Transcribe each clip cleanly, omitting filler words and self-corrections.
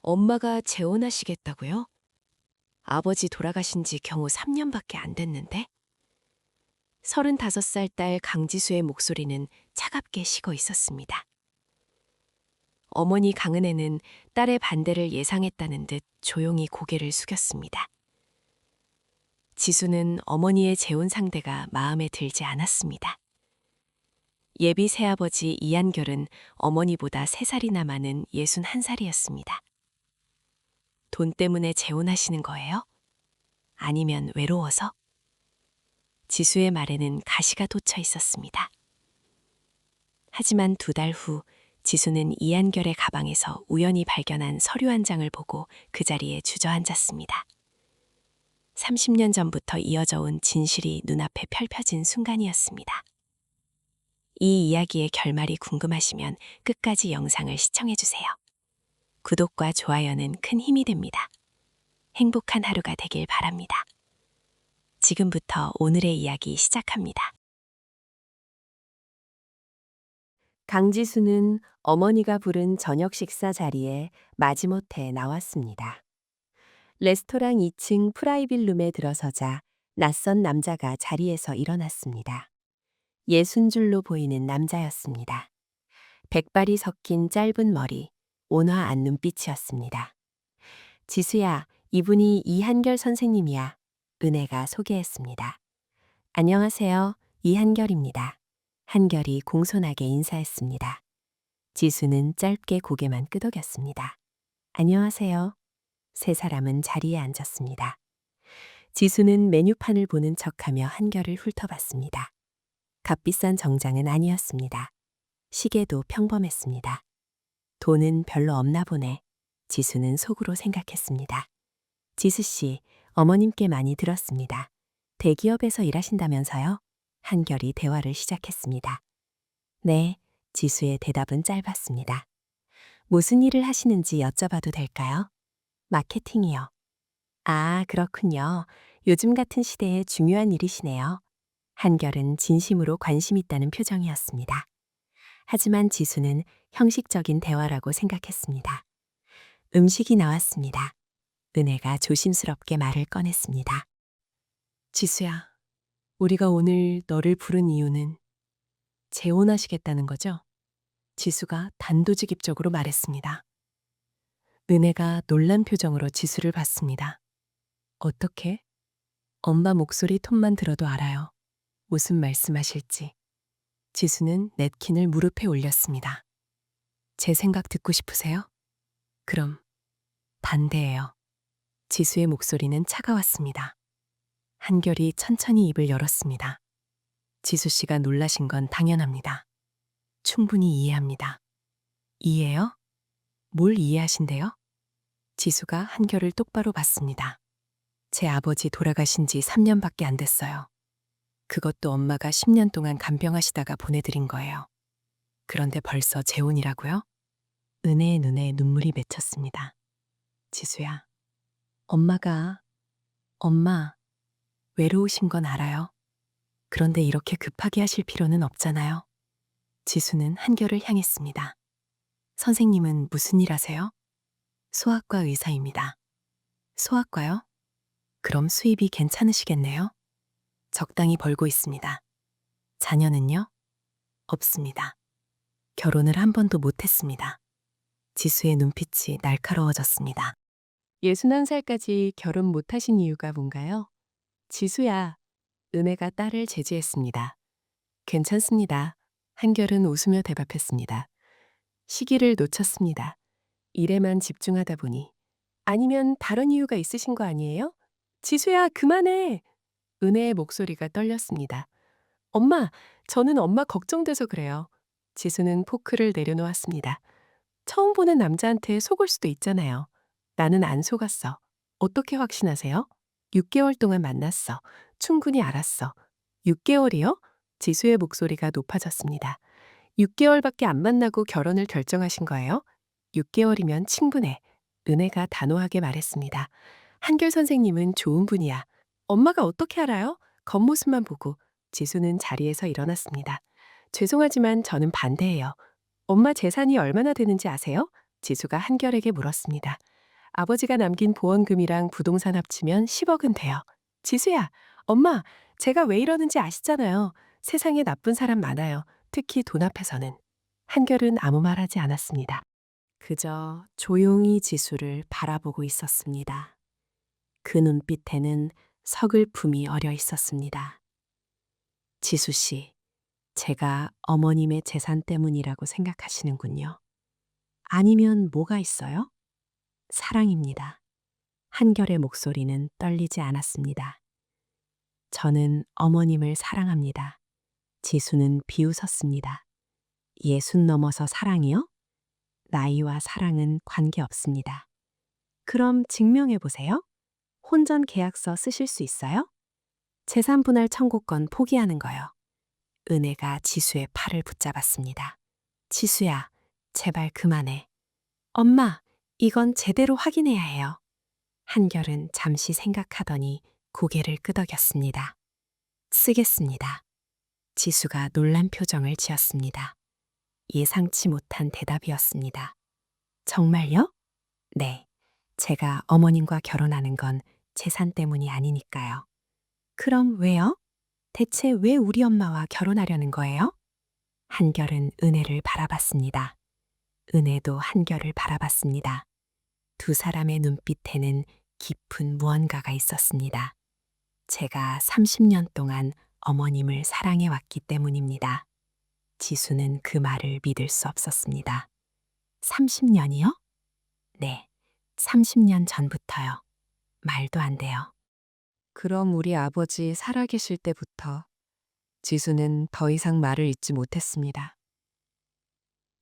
엄마가 재혼하시겠다고요? 아버지 돌아가신 지 겨우 3년밖에 안 됐는데? 35살 딸 강지수의 목소리는 차갑게 식어 있었습니다. 어머니 강은혜는 딸의 반대를 예상했다는 듯 조용히 고개를 숙였습니다. 지수는 어머니의 재혼 상대가 마음에 들지 않았습니다. 예비 새아버지 이한결은 어머니보다 3살이나 많은 61살이었습니다. 돈 때문에 재혼하시는 거예요? 아니면 외로워서? 지수의 말에는 가시가 돋쳐 있었습니다. 하지만 2달 후 지수는 이한결의 가방에서 우연히 발견한 서류 한 장을 보고 그 자리에 주저앉았습니다. 30년 전부터 이어져 온 진실이 눈앞에 펼쳐진 순간이었습니다. 이 이야기의 결말이 궁금하시면 끝까지 영상을 시청해주세요. 구독과 좋아요는 큰 힘이 됩니다. 행복한 하루가 되길 바랍니다. 지금부터 오늘의 이야기 시작합니다. 강지수는 어머니가 부른 저녁 식사 자리에 마지못해 나왔습니다. 레스토랑 2층 프라이빗 룸에 들어서자 낯선 남자가 자리에서 일어났습니다. 60줄로 보이는 남자였습니다. 백발이 섞인 짧은 머리, 온화한 눈빛이었습니다. 지수야, 이분이 이한결 선생님이야. 은혜가 소개했습니다. 안녕하세요. 이한결입니다. 한결이 공손하게 인사했습니다. 지수는 짧게 고개만 끄덕였습니다. 안녕하세요. 3사람은 자리에 앉았습니다. 지수는 메뉴판을 보는 척하며 한결을 훑어봤습니다. 값비싼 정장은 아니었습니다. 시계도 평범했습니다. 돈은 별로 없나 보네. 지수는 속으로 생각했습니다. 지수 씨, 어머님께 많이 들었습니다. 대기업에서 일하신다면서요? 한결이 대화를 시작했습니다. 네, 지수의 대답은 짧았습니다. 무슨 일을 하시는지 여쭤봐도 될까요? 마케팅이요. 아, 그렇군요. 요즘 같은 시대에 중요한 일이시네요. 한결은 진심으로 관심 있다는 표정이었습니다. 하지만 지수는 형식적인 대화라고 생각했습니다. 음식이 나왔습니다. 은혜가 조심스럽게 말을 꺼냈습니다. 지수야, 우리가 오늘 너를 부른 이유는 재혼하시겠다는 거죠? 지수가 단도직입적으로 말했습니다. 은혜가 놀란 표정으로 지수를 봤습니다. 어떻게? 엄마 목소리 톤만 들어도 알아요. 무슨 말씀하실지. 지수는 냅킨을 무릎에 올렸습니다. 제 생각 듣고 싶으세요? 그럼 반대예요. 지수의 목소리는 차가웠습니다. 한결이 천천히 입을 열었습니다. 지수 씨가 놀라신 건 당연합니다. 충분히 이해합니다. 이해요? 뭘 이해하신대요? 지수가 한결을 똑바로 봤습니다. 제 아버지 돌아가신 지 3년밖에 안 됐어요. 그것도 엄마가 10년 동안 간병하시다가 보내드린 거예요. 그런데 벌써 재혼이라고요? 은혜의 눈에 눈물이 맺혔습니다. 지수야, 엄마, 외로우신 건 알아요. 그런데 이렇게 급하게 하실 필요는 없잖아요. 지수는 한결을 향했습니다. 선생님은 무슨 일 하세요? 소아과 의사입니다. 소아과요? 그럼 수입이 괜찮으시겠네요? 적당히 벌고 있습니다. 자녀는요? 없습니다. 결혼을 한 번도 못했습니다. 지수의 눈빛이 날카로워졌습니다. 61살까지 결혼 못하신 이유가 뭔가요? 지수야, 은혜가 딸을 제지했습니다. 괜찮습니다. 한결은 웃으며 대답했습니다. 시기를 놓쳤습니다. 일에만 집중하다 보니. 아니면 다른 이유가 있으신 거 아니에요? 지수야, 그만해! 은혜의 목소리가 떨렸습니다. 엄마, 저는 엄마 걱정돼서 그래요. 지수는 포크를 내려놓았습니다. 처음 보는 남자한테 속을 수도 있잖아요. 나는 안 속았어. 어떻게 확신하세요? 6개월 동안 만났어. 충분히 알았어. 6개월이요? 지수의 목소리가 높아졌습니다. 6개월밖에 안 만나고 결혼을 결정하신 거예요? 6개월이면 충분해. 은혜가 단호하게 말했습니다. 한결 선생님은 좋은 분이야. 엄마가 어떻게 알아요? 겉모습만 보고. 지수는 자리에서 일어났습니다. 죄송하지만 저는 반대해요. 엄마 재산이 얼마나 되는지 아세요? 지수가 한결에게 물었습니다. 아버지가 남긴 보험금이랑 부동산 합치면 10억은 돼요. 지수야, 엄마, 제가 왜 이러는지 아시잖아요. 세상에 나쁜 사람 많아요. 특히 돈 앞에서는. 한결은 아무 말 하지 않았습니다. 그저 조용히 지수를 바라보고 있었습니다. 그 눈빛에는 서글픔이 어려 있었습니다. 지수 씨, 제가 어머님의 재산 때문이라고 생각하시는군요. 아니면 뭐가 있어요? 사랑입니다. 한결의 목소리는 떨리지 않았습니다. 저는 어머님을 사랑합니다. 지수는 비웃었습니다. 예순 넘어서 사랑이요? 나이와 사랑은 관계없습니다. 그럼 증명해 보세요. 혼전 계약서 쓰실 수 있어요? 재산 분할 청구권 포기하는 거요. 은혜가 지수의 팔을 붙잡았습니다. 지수야, 제발 그만해. 엄마, 이건 제대로 확인해야 해요. 한결은 잠시 생각하더니 고개를 끄덕였습니다. 쓰겠습니다. 지수가 놀란 표정을 지었습니다. 예상치 못한 대답이었습니다. 정말요? 네. 제가 어머님과 결혼하는 건 재산 때문이 아니니까요. 그럼 왜요? 대체 왜 우리 엄마와 결혼하려는 거예요? 한결은 은혜를 바라봤습니다. 은혜도 한결을 바라봤습니다. 두 사람의 눈빛에는 깊은 무언가가 있었습니다. 제가 30년 동안 어머님을 사랑해 왔기 때문입니다. 지수는 그 말을 믿을 수 없었습니다. 30년이요? 네, 30년 전부터요. 말도 안 돼요. 그럼 우리 아버지 살아계실 때부터 지수는 더 이상 말을 잇지 못했습니다.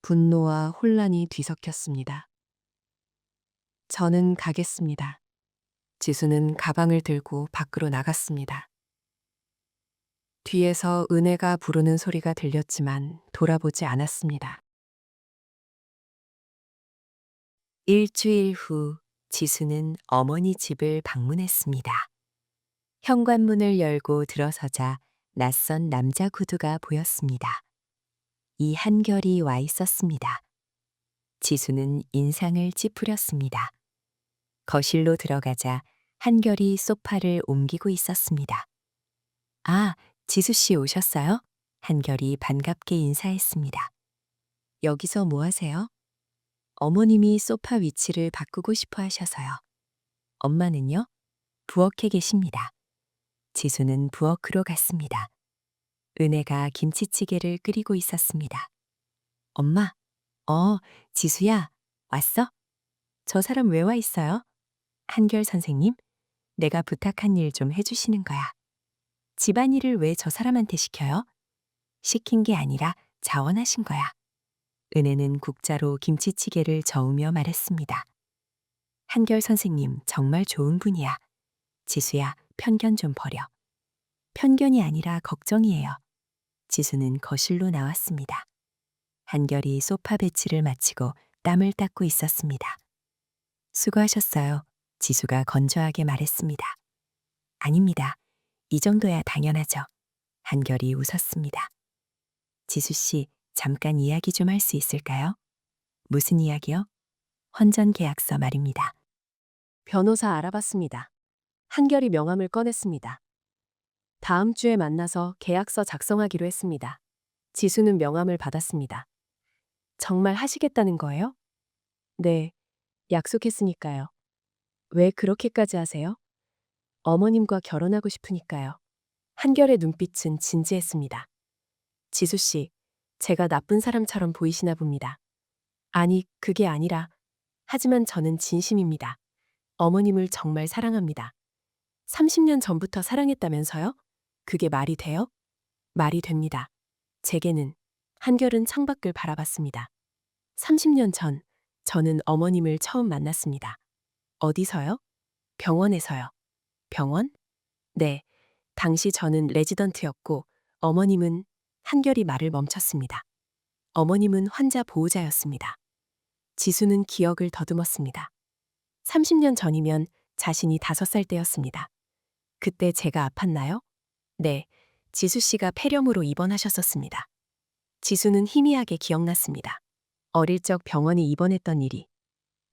분노와 혼란이 뒤섞였습니다. 저는 가겠습니다. 지수는 가방을 들고 밖으로 나갔습니다. 뒤에서 은혜가 부르는 소리가 들렸지만 돌아보지 않았습니다. 일주일 후 지수는 어머니 집을 방문했습니다. 현관문을 열고 들어서자 낯선 남자 구두가 보였습니다. 이 한결이 와 있었습니다. 지수는 인상을 찌푸렸습니다. 거실로 들어가자 한결이 소파를 옮기고 있었습니다. 아, 지수 씨 오셨어요? 한결이 반갑게 인사했습니다. 여기서 뭐 하세요? 어머님이 소파 위치를 바꾸고 싶어 하셔서요. 엄마는요? 부엌에 계십니다. 지수는 부엌으로 갔습니다. 은혜가 김치찌개를 끓이고 있었습니다. 엄마, 지수야, 왔어? 저 사람 왜 와 있어요? 한결 선생님, 내가 부탁한 일 좀 해주시는 거야. 집안일을 왜 저 사람한테 시켜요? 시킨 게 아니라 자원하신 거야. 은혜는 국자로 김치찌개를 저으며 말했습니다. 한결 선생님 정말 좋은 분이야. 지수야, 편견 좀 버려. 편견이 아니라 걱정이에요. 지수는 거실로 나왔습니다. 한결이 소파 배치를 마치고 땀을 닦고 있었습니다. 수고하셨어요. 지수가 건조하게 말했습니다. 아닙니다. 이 정도야 당연하죠. 한결이 웃었습니다. 지수 씨, 잠깐 이야기 좀 할 수 있을까요? 무슨 이야기요? 헌전 계약서 말입니다. 변호사 알아봤습니다. 한결이 명함을 꺼냈습니다. 다음 주에 만나서 계약서 작성하기로 했습니다. 지수는 명함을 받았습니다. 정말 하시겠다는 거예요? 네, 약속했으니까요. 왜 그렇게까지 하세요? 어머님과 결혼하고 싶으니까요. 한결의 눈빛은 진지했습니다. 지수 씨, 제가 나쁜 사람처럼 보이시나 봅니다. 아니, 그게 아니라, 하지만 저는 진심입니다. 어머님을 정말 사랑합니다. 30년 전부터 사랑했다면서요? 그게 말이 돼요? 말이 됩니다. 제게는. 한결은 창밖을 바라봤습니다. 30년 전, 저는 어머님을 처음 만났습니다. 어디서요? 병원에서요. 병원? 네. 당시 저는 레지던트였고, 어머님은 한결이 말을 멈췄습니다. 어머님은 환자 보호자였습니다. 지수는 기억을 더듬었습니다. 30년 전이면 자신이 5살 때였습니다. 그때 제가 아팠나요? 네. 지수 씨가 폐렴으로 입원하셨었습니다. 지수는 희미하게 기억났습니다. 어릴 적 병원에 입원했던 일이.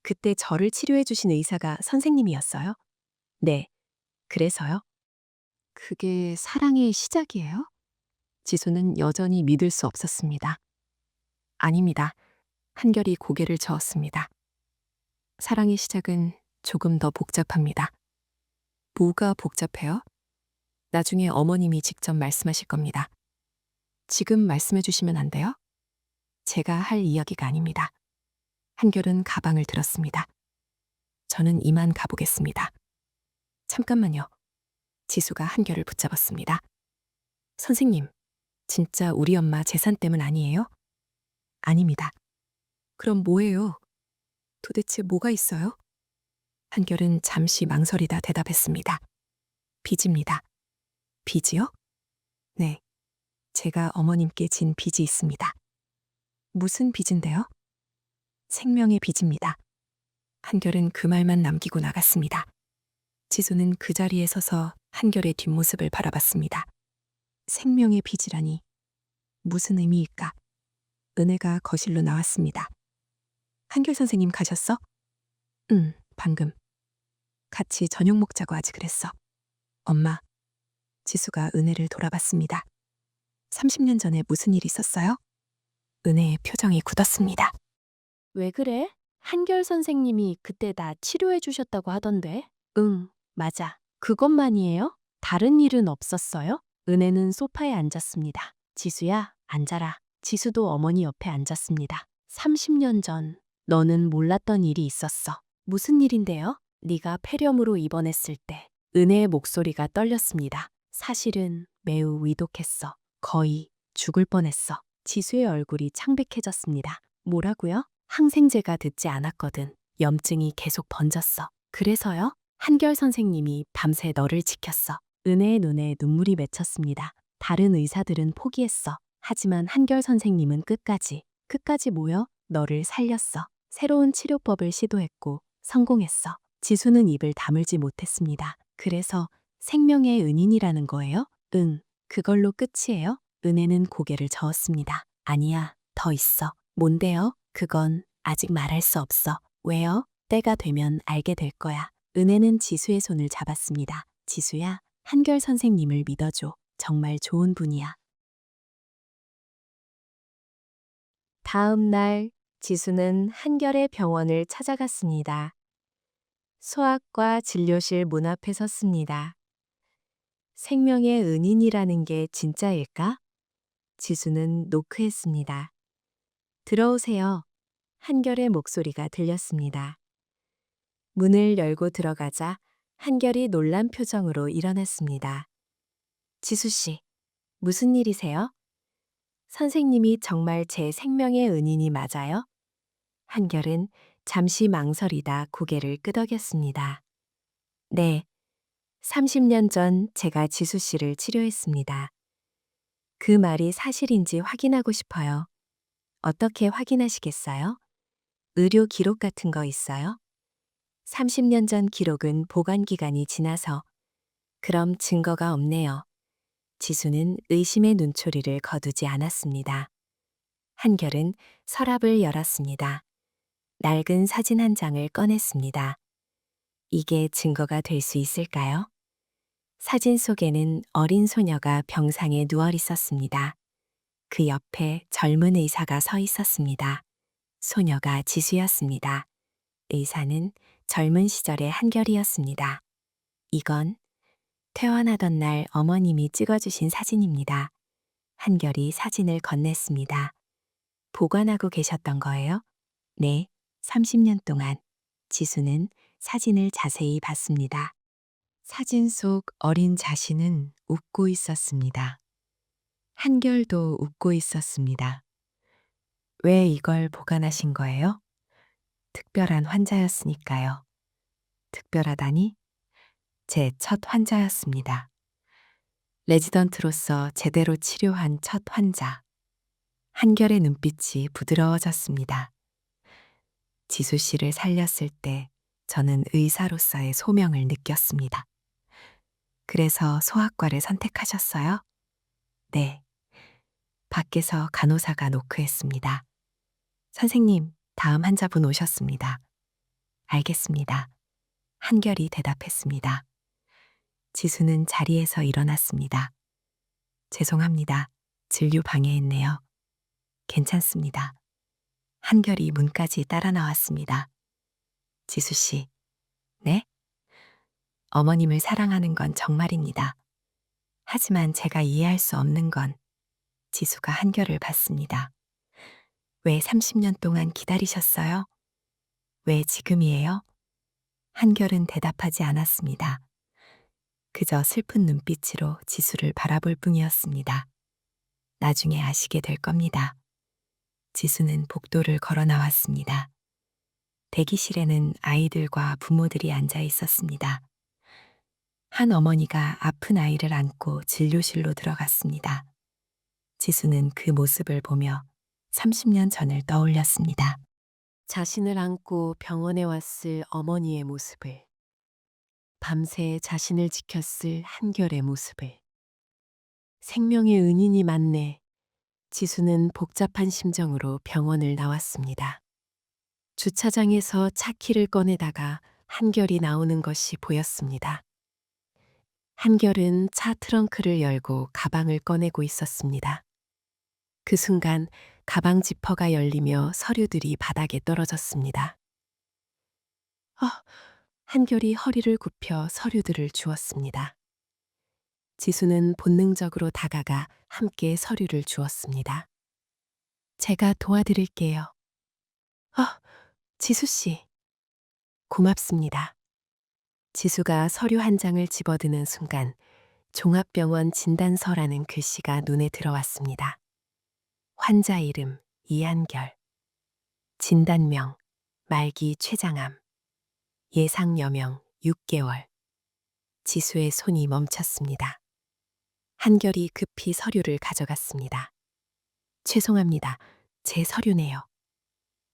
그때 저를 치료해 주신 의사가 선생님이었어요? 네. 그래서요? 그게 사랑의 시작이에요? 지수는 여전히 믿을 수 없었습니다. 아닙니다. 한결이 고개를 저었습니다. 사랑의 시작은 조금 더 복잡합니다. 뭐가 복잡해요? 나중에 어머님이 직접 말씀하실 겁니다. 지금 말씀해 주시면 안 돼요? 제가 할 이야기가 아닙니다. 한결은 가방을 들었습니다. 저는 이만 가보겠습니다. 잠깐만요. 지수가 한결을 붙잡았습니다. 선생님, 진짜 우리 엄마 재산 때문 아니에요? 아닙니다. 그럼 뭐예요? 도대체 뭐가 있어요? 한결은 잠시 망설이다 대답했습니다. 빚입니다. 빚이요? 네. 제가 어머님께 진 빚이 있습니다. 무슨 빚인데요? 생명의 빚입니다. 한결은 그 말만 남기고 나갔습니다. 지수는 그 자리에 서서 한결의 뒷모습을 바라봤습니다. 생명의 빚이라니 무슨 의미일까? 은혜가 거실로 나왔습니다. 한결 선생님 가셨어? 응, 방금. 같이 저녁 먹자고 하지 그랬어. 엄마. 지수가 은혜를 돌아봤습니다. 30년 전에 무슨 일 있었어요? 은혜의 표정이 굳었습니다. 왜 그래? 한결 선생님이 그때 나 치료해 주셨다고 하던데. 응, 맞아. 그것만이에요? 다른 일은 없었어요? 은혜는 소파에 앉았습니다. 지수야, 앉아라. 지수도 어머니 옆에 앉았습니다. 30년 전 너는 몰랐던 일이 있었어. 무슨 일인데요? 네가 폐렴으로 입원했을 때 은혜의 목소리가 떨렸습니다. 사실은 매우 위독했어. 거의 죽을 뻔했어. 지수의 얼굴이 창백해졌습니다. 뭐라고요? 항생제가 듣지 않았거든. 염증이 계속 번졌어. 그래서요? 한결 선생님이 밤새 너를 지켰어. 은혜의 눈에 눈물이 맺혔습니다. 다른 의사들은 포기했어. 하지만 한결 선생님은 끝까지 뭐요? 너를 살렸어. 새로운 치료법을 시도했고 성공했어. 지수는 입을 다물지 못했습니다. 그래서 생명의 은인이라는 거예요? 응, 그걸로 끝이에요? 은혜는 고개를 저었습니다. 아니야, 더 있어. 뭔데요? 그건 아직 말할 수 없어. 왜요? 때가 되면 알게 될 거야. 은혜는 지수의 손을 잡았습니다. 지수야, 한결 선생님을 믿어줘. 정말 좋은 분이야. 다음 날 지수는 한결의 병원을 찾아갔습니다. 소아과 진료실 문 앞에 섰습니다. 생명의 은인이라는 게 진짜일까? 지수는 노크했습니다. 들어오세요. 한결의 목소리가 들렸습니다. 문을 열고 들어가자 한결이 놀란 표정으로 일어났습니다. 지수 씨, 무슨 일이세요? 선생님이 정말 제 생명의 은인이 맞아요? 한결은 잠시 망설이다 고개를 끄덕였습니다. 네, 30년 전 제가 지수 씨를 치료했습니다. 그 말이 사실인지 확인하고 싶어요. 어떻게 확인하시겠어요? 의료 기록 같은 거 있어요? 30년 전 기록은 보관 기간이 지나서. 그럼 증거가 없네요. 지수는 의심의 눈초리를 거두지 않았습니다. 한결은 서랍을 열었습니다. 낡은 사진 한 장을 꺼냈습니다. 이게 증거가 될 수 있을까요? 사진 속에는 어린 소녀가 병상에 누워 있었습니다. 그 옆에 젊은 의사가 서 있었습니다. 소녀가 지수였습니다. 의사는 젊은 시절의 한결이었습니다. 이건 퇴원하던 날 어머님이 찍어주신 사진입니다. 한결이 사진을 건넸습니다. 보관하고 계셨던 거예요? 네, 30년 동안. 지수는 사진을 자세히 봤습니다. 사진 속 어린 자신은 웃고 있었습니다. 한결도 웃고 있었습니다. 왜 이걸 보관하신 거예요? 특별한 환자였으니까요. 특별하다니? 제 첫 환자였습니다. 레지던트로서 제대로 치료한 첫 환자. 한결의 눈빛이 부드러워졌습니다. 지수 씨를 살렸을 때 저는 의사로서의 소명을 느꼈습니다. 그래서 소아과를 선택하셨어요? 네. 밖에서 간호사가 노크했습니다. 선생님, 다음 환자분 오셨습니다. 알겠습니다. 한결이 대답했습니다. 지수는 자리에서 일어났습니다. 죄송합니다. 진료 방해했네요. 괜찮습니다. 한결이 문까지 따라 나왔습니다. 지수 씨, 네? 어머님을 사랑하는 건 정말입니다. 하지만 제가 이해할 수 없는 건 지수가 한결을 봤습니다. 왜 30년 동안 기다리셨어요? 왜 지금이에요? 한결은 대답하지 않았습니다. 그저 슬픈 눈빛으로 지수를 바라볼 뿐이었습니다. 나중에 아시게 될 겁니다. 지수는 복도를 걸어 나왔습니다. 대기실에는 아이들과 부모들이 앉아 있었습니다. 한 어머니가 아픈 아이를 안고 진료실로 들어갔습니다. 지수는 그 모습을 보며 30년 전을 떠올렸습니다. 자신을 안고 병원에 왔을 어머니의 모습을, 밤새 자신을 지켰을 한결의 모습을. 생명의 은인이 맞네. 지수는 복잡한 심정으로 병원을 나왔습니다. 주차장에서 차 키를 꺼내다가 한결이 나오는 것이 보였습니다. 한결은 차 트렁크를 열고 가방을 꺼내고 있었습니다. 그 순간 가방 지퍼가 열리며 서류들이 바닥에 떨어졌습니다. 한결이 허리를 굽혀 서류들을 주었습니다. 지수는 본능적으로 다가가 함께 서류를 주었습니다. 제가 도와드릴게요. 지수 씨. 고맙습니다. 지수가 서류 한 장을 집어드는 순간 종합병원 진단서라는 글씨가 눈에 들어왔습니다. 환자 이름 이한결, 진단명 말기 췌장암, 예상 여명 6개월. 지수의 손이 멈췄습니다. 한결이 급히 서류를 가져갔습니다. 죄송합니다. 제 서류네요.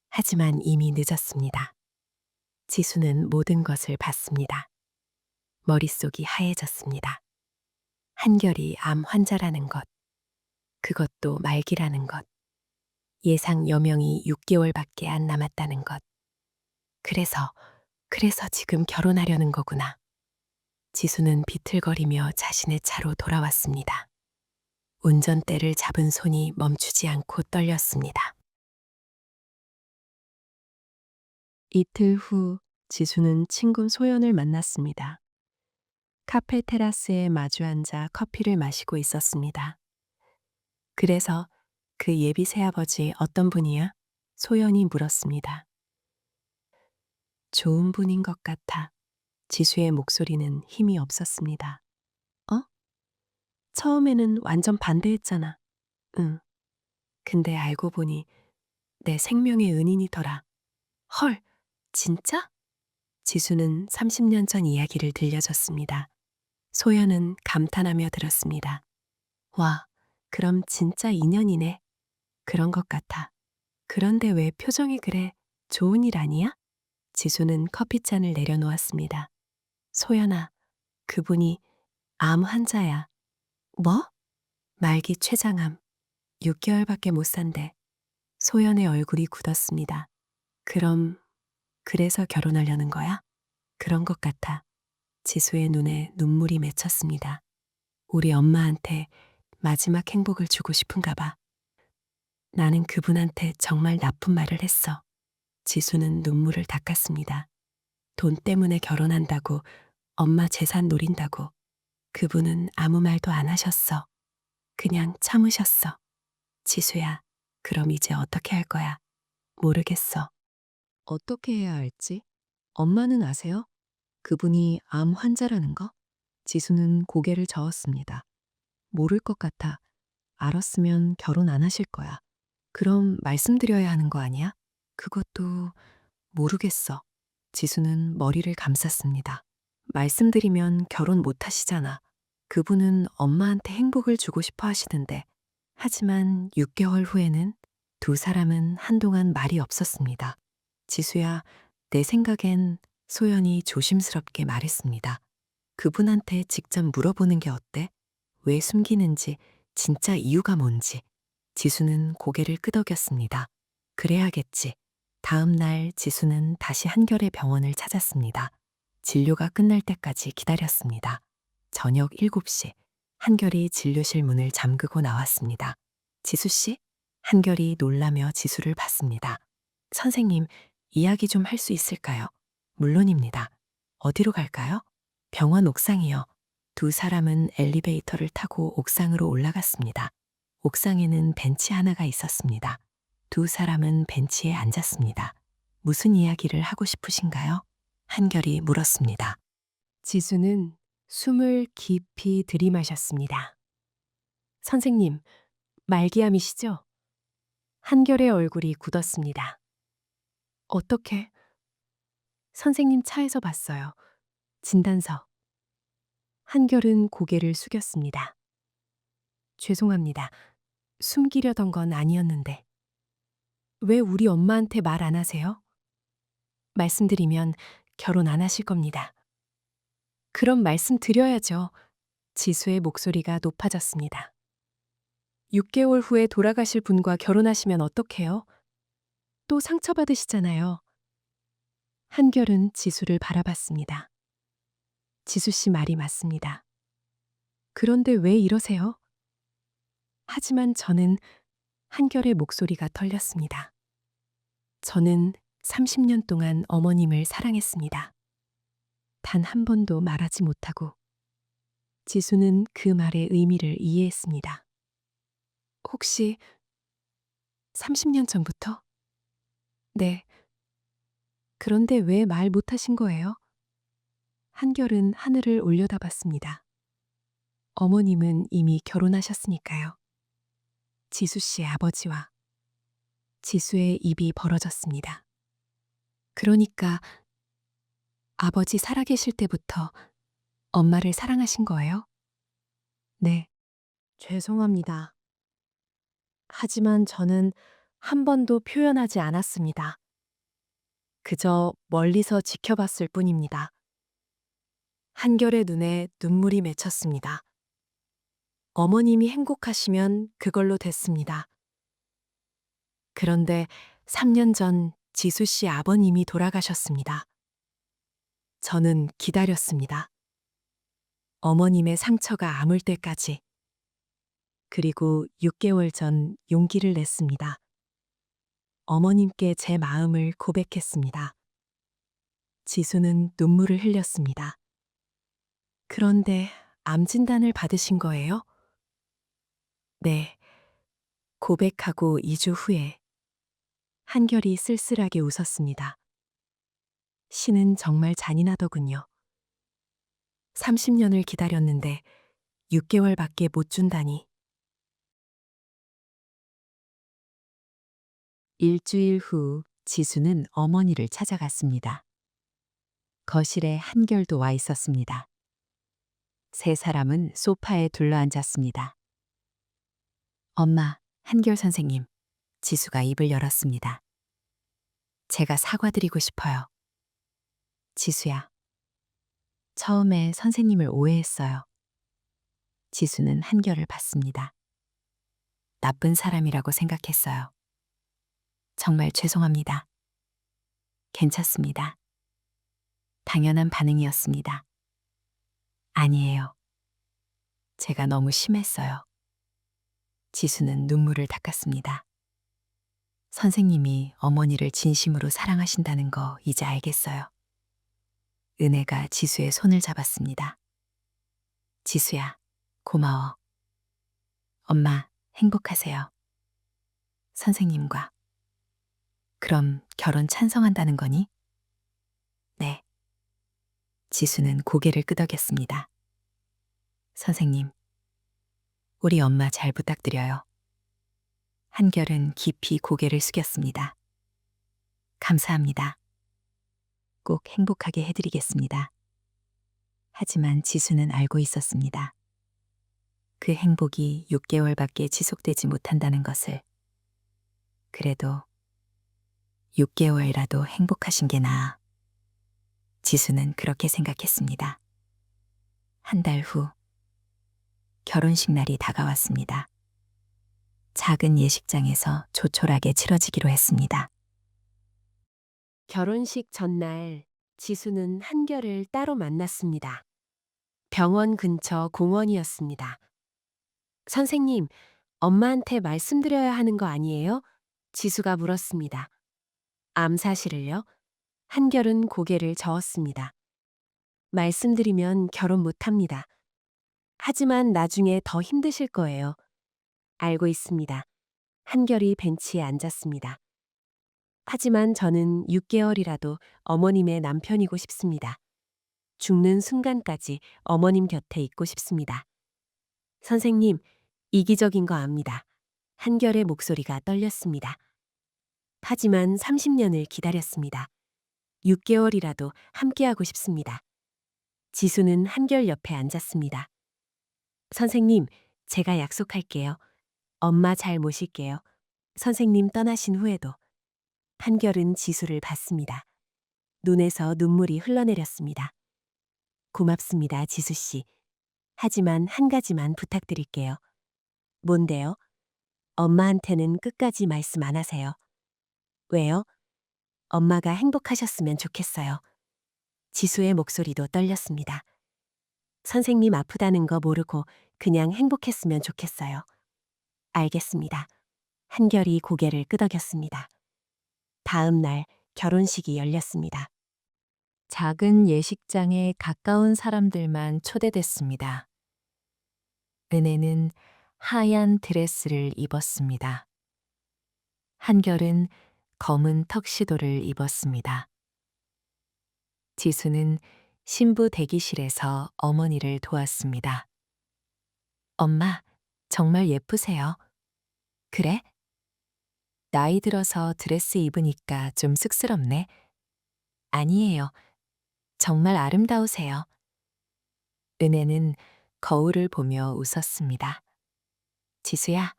하지만 이미 늦었습니다. 지수는 모든 것을 봤습니다. 머릿속이 하얘졌습니다. 한결이 암 환자라는 것, 그것도 말기라는 것, 예상 여명이 6개월밖에 안 남았다는 것. 그래서 지금 결혼하려는 거구나. 지수는 비틀거리며 자신의 차로 돌아왔습니다. 운전대를 잡은 손이 멈추지 않고 떨렸습니다. 이틀 후 지수는 친구 소연을 만났습니다. 카페 테라스에 마주 앉아 커피를 마시고 있었습니다. 그래서 그 예비 새아버지 어떤 분이야? 소연이 물었습니다. 좋은 분인 것 같아. 지수의 목소리는 힘이 없었습니다. 처음에는 완전 반대했잖아. 응. 근데 알고 보니 내 생명의 은인이더라. 헐, 진짜? 지수는 30년 전 이야기를 들려줬습니다. 소연은 감탄하며 들었습니다. 와, 그럼 진짜 인연이네. 그런 것 같아. 그런데 왜 표정이 그래? 좋은 일 아니야? 지수는 커피잔을 내려놓았습니다. 소연아, 그분이 암 환자야. 뭐? 말기 췌장암. 6개월밖에 못 산대. 소연의 얼굴이 굳었습니다. 그래서 결혼하려는 거야? 그런 것 같아. 지수의 눈에 눈물이 맺혔습니다. 우리 엄마한테 마지막 행복을 주고 싶은가 봐. 나는 그분한테 정말 나쁜 말을 했어. 지수는 눈물을 닦았습니다. 돈 때문에 결혼한다고, 엄마 재산 노린다고. 그분은 아무 말도 안 하셨어. 그냥 참으셨어. 지수야, 그럼 이제 어떻게 할 거야? 모르겠어. 어떻게 해야 할지? 엄마는 아세요? 그분이 암 환자라는 거? 지수는 고개를 저었습니다. 모를 것 같아. 알았으면 결혼 안 하실 거야. 그럼 말씀드려야 하는 거 아니야? 그것도 모르겠어. 지수는 머리를 감쌌습니다. 말씀드리면 결혼 못 하시잖아. 그분은 엄마한테 행복을 주고 싶어 하시는데. 하지만 6개월 후에는 두 사람은 한동안 말이 없었습니다. 지수야, 내 생각엔 소연이 조심스럽게 말했습니다. 그분한테 직접 물어보는 게 어때? 왜 숨기는지, 진짜 이유가 뭔지. 지수는 고개를 끄덕였습니다. 그래야겠지. 다음 날 지수는 다시 한결의 병원을 찾았습니다. 진료가 끝날 때까지 기다렸습니다. 저녁 7시 한결이 진료실 문을 잠그고 나왔습니다. 지수 씨? 한결이 놀라며 지수를 봤습니다. 선생님, 이야기 좀 할 수 있을까요? 물론입니다. 어디로 갈까요? 병원 옥상이요. 두 사람은 엘리베이터를 타고 옥상으로 올라갔습니다. 옥상에는 벤치 하나가 있었습니다. 두 사람은 벤치에 앉았습니다. 무슨 이야기를 하고 싶으신가요? 한결이 물었습니다. 지수는 숨을 깊이 들이마셨습니다. 선생님, 말기암이시죠? 한결의 얼굴이 굳었습니다. 어떻게? 선생님 차에서 봤어요. 진단서. 한결은 고개를 숙였습니다. 죄송합니다. 숨기려던 건 아니었는데. 왜 우리 엄마한테 말 안 하세요? 말씀드리면 결혼 안 하실 겁니다. 그럼 말씀드려야죠. 지수의 목소리가 높아졌습니다. 6개월 후에 돌아가실 분과 결혼하시면 어떡해요? 또 상처받으시잖아요. 한결은 지수를 바라봤습니다. 지수 씨 말이 맞습니다. 그런데 왜 이러세요? 하지만 저는 한결의 목소리가 떨렸습니다. 저는 30년 동안 어머님을 사랑했습니다. 단 한 번도 말하지 못하고. 지수는 그 말의 의미를 이해했습니다. 혹시 30년 전부터? 네. 그런데 왜 말 못하신 거예요? 한결은 하늘을 올려다봤습니다. 어머님은 이미 결혼하셨으니까요. 지수 씨의 아버지와. 지수의 입이 벌어졌습니다. 그러니까 아버지 살아계실 때부터 엄마를 사랑하신 거예요? 네. 죄송합니다. 하지만 저는 한 번도 표현하지 않았습니다. 그저 멀리서 지켜봤을 뿐입니다. 한결의 눈에 눈물이 맺혔습니다. 어머님이 행복하시면 그걸로 됐습니다. 그런데 3년 전 지수 씨 아버님이 돌아가셨습니다. 저는 기다렸습니다. 어머님의 상처가 아물 때까지. 그리고 6개월 전 용기를 냈습니다. 어머님께 제 마음을 고백했습니다. 지수는 눈물을 흘렸습니다. 그런데 암 진단을 받으신 거예요? 네. 고백하고 2주 후에 한결이 쓸쓸하게 웃었습니다. 신은 정말 잔인하더군요. 30년을 기다렸는데 6개월밖에 못 준다니. 일주일 후 지수는 어머니를 찾아갔습니다. 거실에 한결도 와 있었습니다. 세 사람은 소파에 둘러앉았습니다. 엄마, 한결 선생님, 지수가 입을 열었습니다. 제가 사과드리고 싶어요. 지수야. 처음에 선생님을 오해했어요. 지수는 한결을 봤습니다. 나쁜 사람이라고 생각했어요. 정말 죄송합니다. 괜찮습니다. 당연한 반응이었습니다. 아니에요. 제가 너무 심했어요. 지수는 눈물을 닦았습니다. 선생님이 어머니를 진심으로 사랑하신다는 거 이제 알겠어요. 은혜가 지수의 손을 잡았습니다. 지수야, 고마워. 엄마, 행복하세요. 선생님과. 그럼 결혼 찬성한다는 거니? 네. 지수는 고개를 끄덕였습니다. 선생님, 우리 엄마 잘 부탁드려요. 한결은 깊이 고개를 숙였습니다. 감사합니다. 꼭 행복하게 해드리겠습니다. 하지만 지수는 알고 있었습니다. 그 행복이 6개월밖에 지속되지 못한다는 것을. 그래도 6개월이라도 행복하신 게 나아. 지수는 그렇게 생각했습니다. 한 달 후, 결혼식 날이 다가왔습니다. 작은 예식장에서 조촐하게 치러지기로 했습니다. 결혼식 전날 지수는 한결을 따로 만났습니다. 병원 근처 공원이었습니다. 선생님, 엄마한테 말씀드려야 하는 거 아니에요? 지수가 물었습니다. 암 사실을요? 한결은 고개를 저었습니다. 말씀드리면 결혼 못 합니다. 하지만 나중에 더 힘드실 거예요. 알고 있습니다. 한결이 벤치에 앉았습니다. 하지만 저는 6개월이라도 어머님의 남편이고 싶습니다. 죽는 순간까지 어머님 곁에 있고 싶습니다. 선생님, 이기적인 거 압니다. 한결의 목소리가 떨렸습니다. 하지만 30년을 기다렸습니다. 6개월이라도 함께하고 싶습니다. 지수는 한결 옆에 앉았습니다. 선생님, 제가 약속할게요. 엄마 잘 모실게요. 선생님 떠나신 후에도. 한결은 지수를 봤습니다. 눈에서 눈물이 흘러내렸습니다. 고맙습니다, 지수 씨. 하지만 한 가지만 부탁드릴게요. 뭔데요? 엄마한테는 끝까지 말씀 안 하세요. 왜요? 엄마가 행복하셨으면 좋겠어요. 지수의 목소리도 떨렸습니다. 선생님 아프다는 거 모르고 그냥 행복했으면 좋겠어요. 알겠습니다. 한결이 고개를 끄덕였습니다. 다음 날 결혼식이 열렸습니다. 작은 예식장에 가까운 사람들만 초대됐습니다. 은혜는 하얀 드레스를 입었습니다. 한결은 검은 턱시도를 입었습니다. 지수는 신부 대기실에서 어머니를 도왔습니다. 엄마, 정말 예쁘세요. 그래? 나이 들어서 드레스 입으니까 좀 쑥스럽네. 아니에요. 정말 아름다우세요. 은혜는 거울을 보며 웃었습니다. 지수야,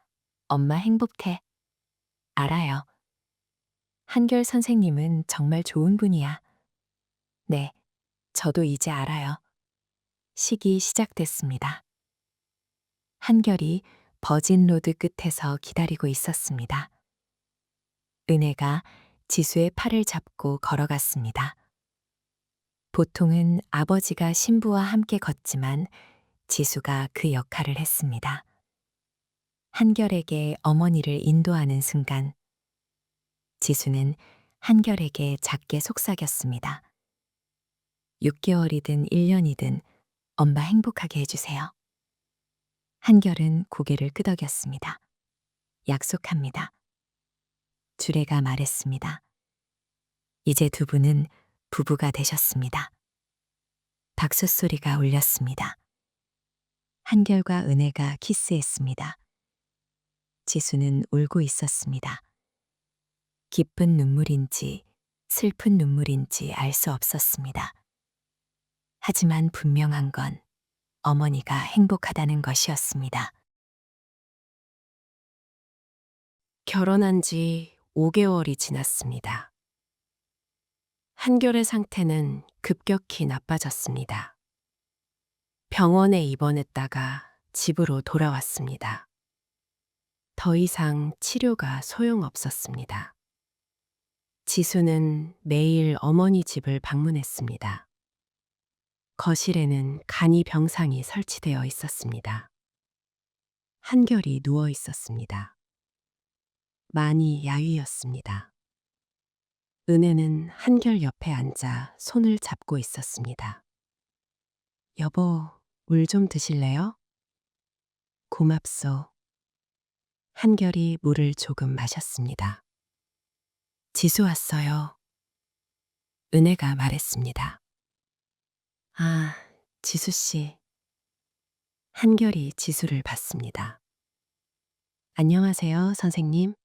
엄마 행복해. 알아요. 한결 선생님은 정말 좋은 분이야. 네, 저도 이제 알아요. 식이 시작됐습니다. 한결이 버진로드 끝에서 기다리고 있었습니다. 은혜가 지수의 팔을 잡고 걸어갔습니다. 보통은 아버지가 신부와 함께 걷지만 지수가 그 역할을 했습니다. 한결에게 어머니를 인도하는 순간 지수는 한결에게 작게 속삭였습니다. 6개월이든 1년이든 엄마 행복하게 해주세요. 한결은 고개를 끄덕였습니다. 약속합니다. 주례가 말했습니다. 이제 두 분은 부부가 되셨습니다. 박수 소리가 울렸습니다. 한결과 은혜가 키스했습니다. 지수는 울고 있었습니다. 기쁜 눈물인지 슬픈 눈물인지 알 수 없었습니다. 하지만 분명한 건 어머니가 행복하다는 것이었습니다. 결혼한 지 5개월이 지났습니다. 한결의 상태는 급격히 나빠졌습니다. 병원에 입원했다가 집으로 돌아왔습니다. 더 이상 치료가 소용없었습니다. 지수는 매일 어머니 집을 방문했습니다. 거실에는 간이 병상이 설치되어 있었습니다. 한결이 누워 있었습니다. 많이 야위었습니다. 은혜는 한결 옆에 앉아 손을 잡고 있었습니다. 여보, 물 좀 드실래요? 고맙소. 한결이 물을 조금 마셨습니다. 지수 왔어요. 은혜가 말했습니다. 아, 지수 씨. 한결이 지수를 봤습니다. 안녕하세요, 선생님.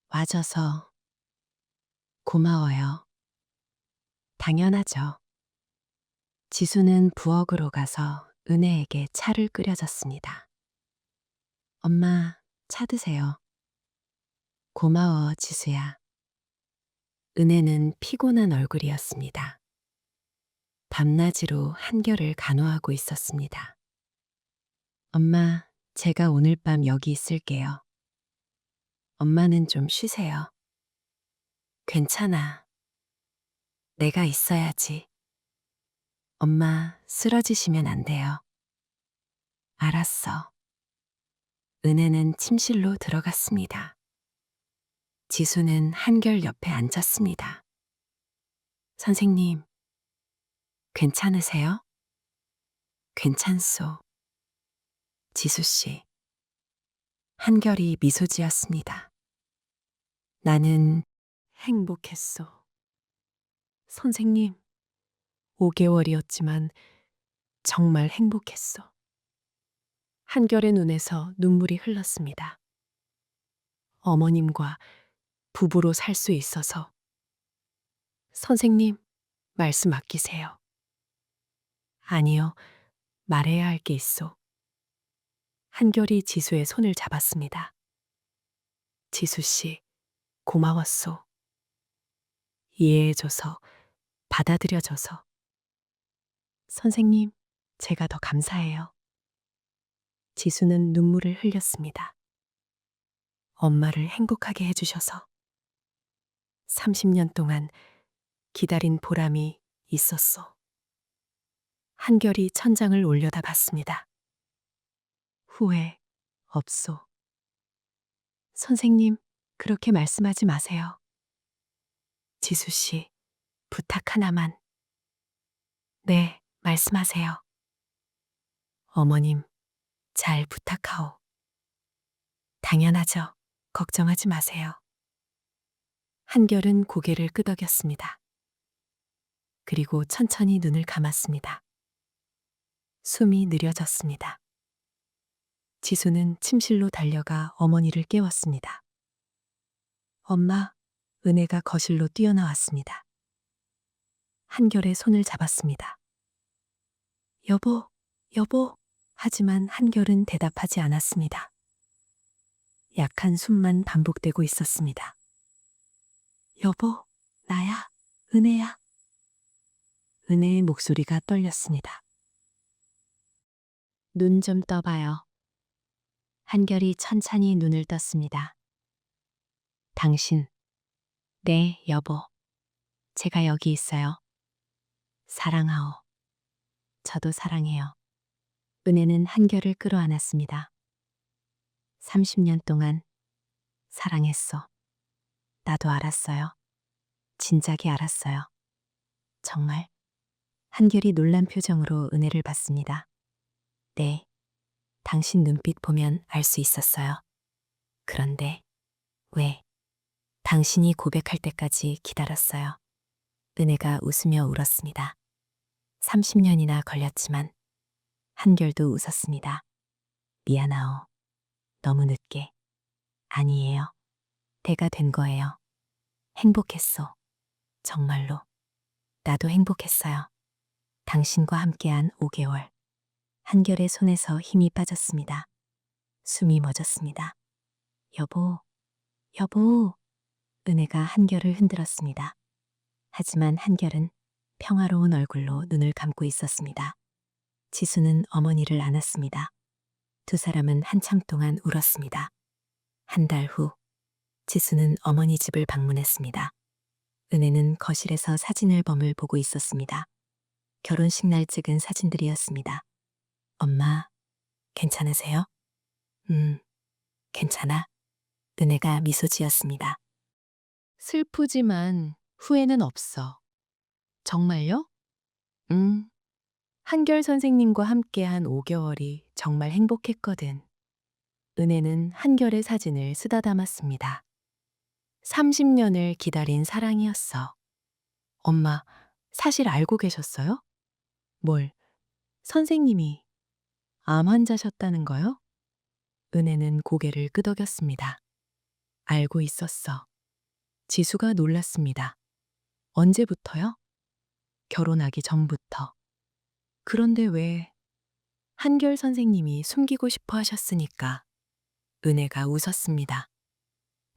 와줘서 고마워요. 당연하죠. 지수는 부엌으로 가서 은혜에게 차를 끓여줬습니다. 엄마, 차 드세요. 고마워, 지수야. 은혜는 피곤한 얼굴이었습니다. 밤낮으로 한결을 간호하고 있었습니다. 엄마, 제가 오늘 밤 여기 있을게요. 엄마는 좀 쉬세요. 괜찮아. 내가 있어야지. 엄마, 쓰러지시면 안 돼요. 알았어. 은혜는 침실로 들어갔습니다. 지수는 한결 옆에 앉았습니다. 선생님, 괜찮으세요? 괜찮소. 지수씨. 한결이 미소 지었습니다. 나는 행복했어. 선생님, 5개월이었지만 정말 행복했어. 한결의 눈에서 눈물이 흘렀습니다. 어머님과 부부로 살 수 있어서. 선생님, 말씀 아끼세요. 아니요, 말해야 할 게 있어. 한결이 지수의 손을 잡았습니다. 지수씨, 고마웠소. 이해해줘서, 받아들여줘서. 선생님, 제가 더 감사해요. 지수는 눈물을 흘렸습니다. 엄마를 행복하게 해주셔서. 30년 동안 기다린 보람이 있었소. 한결이 천장을 올려다 봤습니다. 후회 없소. 선생님, 그렇게 말씀하지 마세요. 지수씨, 부탁 하나만. 네, 말씀하세요. 어머님, 잘 부탁하오. 당연하죠. 걱정하지 마세요. 한결은 고개를 끄덕였습니다. 그리고 천천히 눈을 감았습니다. 숨이 느려졌습니다. 지수는 침실로 달려가 어머니를 깨웠습니다. 엄마, 은혜가 거실로 뛰어나왔습니다. 한결의 손을 잡았습니다. 여보, 여보. 하지만 한결은 대답하지 않았습니다. 약한 숨만 반복되고 있었습니다. 여보, 나야, 은혜야. 은혜의 목소리가 떨렸습니다. 눈 좀 떠봐요. 한결이 천천히 눈을 떴습니다. 당신. 네, 여보. 제가 여기 있어요. 사랑하오. 저도 사랑해요. 은혜는 한결을 끌어안았습니다. 30년 동안 사랑했어. 나도 알았어요. 진작에 알았어요. 정말. 한결이 놀란 표정으로 은혜를 봤습니다. 네. 당신 눈빛 보면 알 수 있었어요. 그런데 왜? 당신이 고백할 때까지 기다렸어요. 은혜가 웃으며 울었습니다. 30년이나 걸렸지만 한결도 웃었습니다. 미안하오. 너무 늦게. 아니에요. 때가 된 거예요. 행복했어. 정말로. 나도 행복했어요. 당신과 함께한 5개월. 한결의 손에서 힘이 빠졌습니다. 숨이 멎었습니다. 여보, 여보. 은혜가 한결을 흔들었습니다. 하지만 한결은 평화로운 얼굴로 눈을 감고 있었습니다. 지수는 어머니를 안았습니다. 두 사람은 한참 동안 울었습니다. 한 달 후, 지수는 어머니 집을 방문했습니다. 은혜는 거실에서 사진 앨범을 보고 있었습니다. 결혼식 날 찍은 사진들이었습니다. 엄마, 괜찮으세요? 괜찮아. 은혜가 미소 지었습니다. 슬프지만 후회는 없어. 정말요? 한결 선생님과 함께한 5개월이 정말 행복했거든. 은혜는 한결의 사진을 쓰다 담았습니다. 30년을 기다린 사랑이었어. 엄마, 사실 알고 계셨어요? 뭘? 선생님이 암 환자셨다는 거요? 은혜는 고개를 끄덕였습니다. 알고 있었어. 지수가 놀랐습니다. 언제부터요? 결혼하기 전부터. 그런데 왜? 한결 선생님이 숨기고 싶어 하셨으니까. 은혜가 웃었습니다.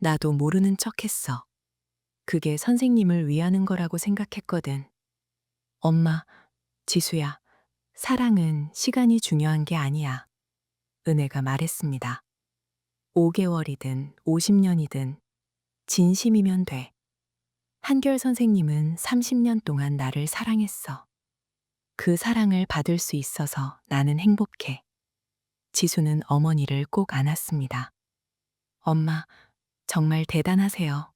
나도 모르는 척 했어. 그게 선생님을 위하는 거라고 생각했거든. 엄마, 지수야, 사랑은 시간이 중요한 게 아니야. 은혜가 말했습니다. 5개월이든 50년이든 진심이면 돼. 한결 선생님은 30년 동안 나를 사랑했어. 그 사랑을 받을 수 있어서 나는 행복해. 지수는 어머니를 꼭 안았습니다. 엄마, 정말 대단하세요.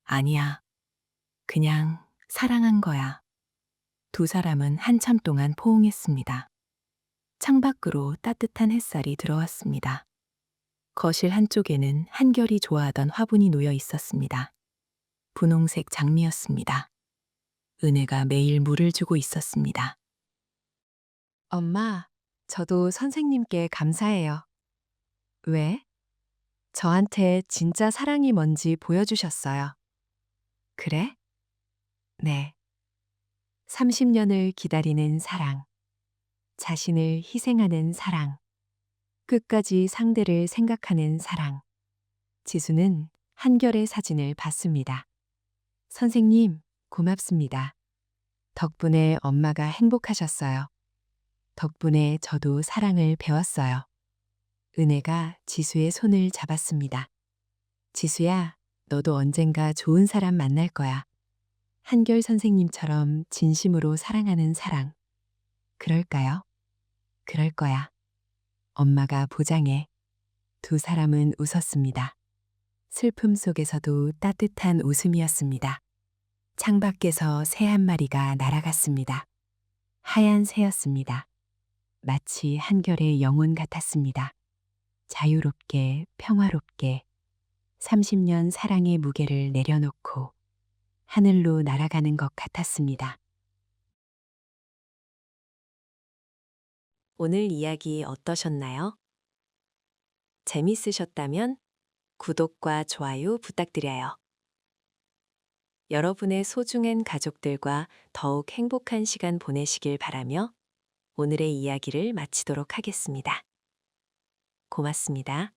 아니야. 그냥 사랑한 거야. 두 사람은 한참 동안 포옹했습니다. 창밖으로 따뜻한 햇살이 들어왔습니다. 거실 한쪽에는 한결이 좋아하던 화분이 놓여 있었습니다. 분홍색 장미였습니다. 은혜가 매일 물을 주고 있었습니다. 엄마, 저도 선생님께 감사해요. 왜? 저한테 진짜 사랑이 뭔지 보여주셨어요. 그래? 네. 30년을 기다리는 사랑. 자신을 희생하는 사랑. 끝까지 상대를 생각하는 사랑. 지수는 한결의 사진을 봤습니다. 선생님, 고맙습니다. 덕분에 엄마가 행복하셨어요. 덕분에 저도 사랑을 배웠어요. 은혜가 지수의 손을 잡았습니다. 지수야, 너도 언젠가 좋은 사람 만날 거야. 한결 선생님처럼 진심으로 사랑하는 사랑. 그럴까요? 그럴 거야. 엄마가 보장해. 두 사람은 웃었습니다. 슬픔 속에서도 따뜻한 웃음이었습니다. 창밖에서 새 한 마리가 날아갔습니다. 하얀 새였습니다. 마치 한결의 영혼 같았습니다. 자유롭게, 평화롭게 30년 사랑의 무게를 내려놓고 하늘로 날아가는 것 같았습니다. 오늘 이야기 어떠셨나요? 재밌으셨다면 구독과 좋아요 부탁드려요. 여러분의 소중한 가족들과 더욱 행복한 시간 보내시길 바라며 오늘의 이야기를 마치도록 하겠습니다. 고맙습니다.